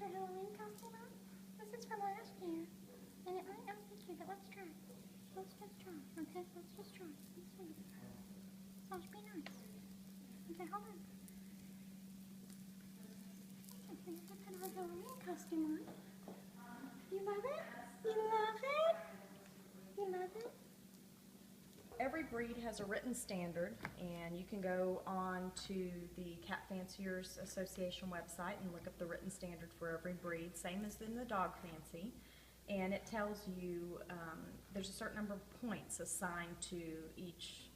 your Halloween costume on? This is from last year, and it might not fit you, but let's try. Let's just try, okay? Let's just try. Let's see. Sasha, be nice. Okay, hold on. Okay, let's put our Halloween costume on. You love it? You love it? You love it? Every breed has a written standard, and you can go on to the Cat Fanciers Association website and look up the written standard for every breed, same as in the dog fancy, and it tells you there's a certain number of points assigned to each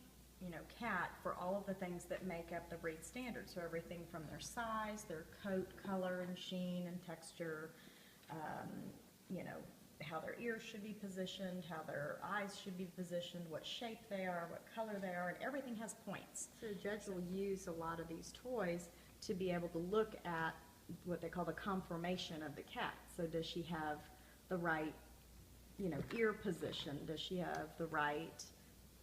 cat for all of the things that make up the breed standard. So everything from their size, their coat color and sheen and texture, how their ears should be positioned, how their eyes should be positioned, what shape they are, what color they are, and everything has points. So the judge will use a lot of these toys to be able to look at what they call the conformation of the cat. So does she have the right, ear position? Does she have the right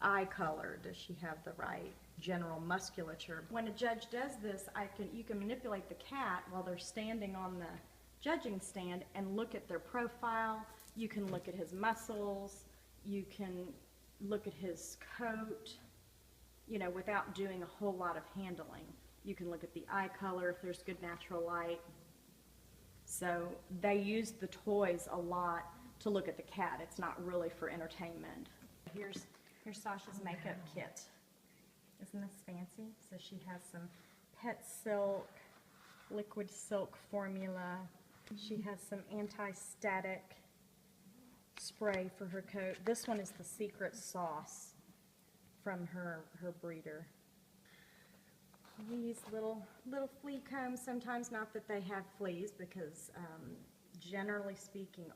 eye color? Does she have the right general musculature? When a judge does this, you can manipulate the cat while they're standing on the judging stand and look at their profile. You can look at his muscles, you can look at his coat, without doing a whole lot of handling. You can look at the eye color if there's good natural light. So they use the toys a lot to look at the cat. It's not really for entertainment. Here's Sasha's makeup kit. Isn't this fancy? So she has some pet silk, liquid silk formula. She has some anti-static spray for her coat. This one is the secret sauce from her breeder. These little flea combs, sometimes not that they have fleas, because generally speaking,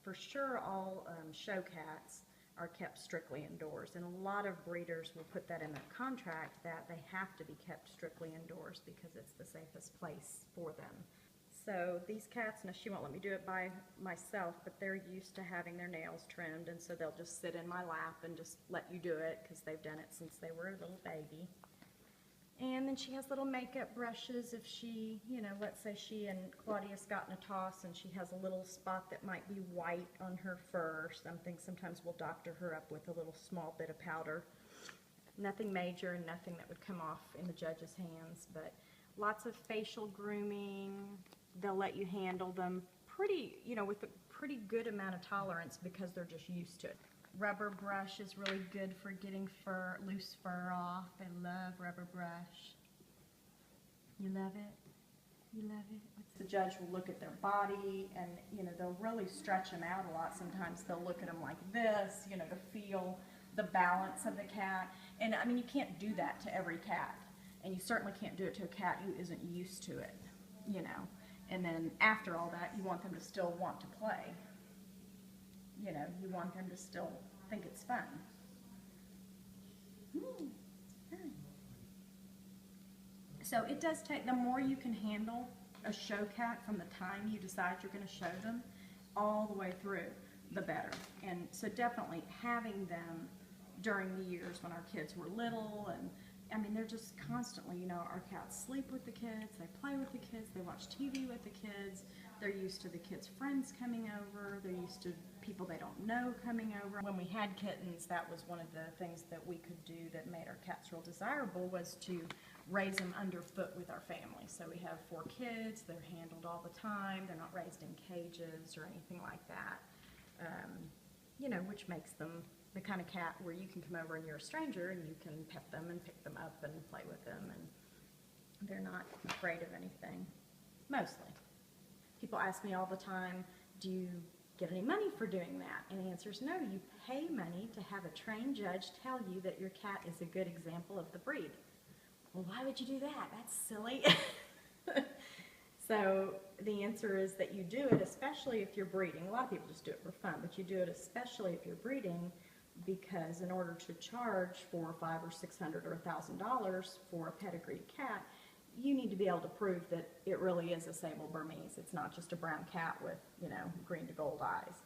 for sure all show cats are kept strictly indoors, and a lot of breeders will put that in their contract that they have to be kept strictly indoors because it's the safest place for them. So these cats, now she won't let me do it by myself, but they're used to having their nails trimmed, and so they'll just sit in my lap and just let you do it because they've done it since they were a little baby. And then she has little makeup brushes if she, let's say she and Claudia's got in a toss and she has a little spot that might be white on her fur or something. Sometimes we'll doctor her up with a little small bit of powder. Nothing major and nothing that would come off in the judge's hands, but lots of facial grooming. They'll let you handle them with a pretty good amount of tolerance because they're just used to it. Rubber brush is really good for getting loose fur off. I love rubber brush. You love it? You love it? The judge will look at their body and, they'll really stretch them out a lot. Sometimes they'll look at them like this, to feel the balance of the cat. And I mean, you can't do that to every cat. And you certainly can't do it to a cat who isn't used to it, And then after all that, you want them to still want to play. You want them to still think it's fun. Fun. So it does take, the more you can handle a show cat from the time you decide you're going to show them all the way through, the better. And so definitely having them during the years when our kids were little, and I mean, they're just constantly, our cats sleep with the kids, they play with the kids, they watch TV with the kids, they're used to the kids' friends coming over, they're used to people they don't know coming over. When we had kittens, that was one of the things that we could do that made our cats real desirable, was to raise them underfoot with our family. So we have 4 kids, they're handled all the time, they're not raised in cages or anything like that, which makes them the kind of cat where you can come over and you're a stranger and you can pet them and pick them up and play with them, and they're not afraid of anything, mostly. People ask me all the time, do you get any money for doing that? And the answer is no. You pay money to have a trained judge tell you that your cat is a good example of the breed. Well, why would you do that? That's silly. So the answer is that you do it, especially if you're breeding. A lot of people just do it for fun, but you do it especially if you're breeding, because in order to charge $400 or $500 or $600 or $1,000 for a pedigreed cat, you need to be able to prove that it really is a sable Burmese. It's not just a brown cat with, green to gold eyes.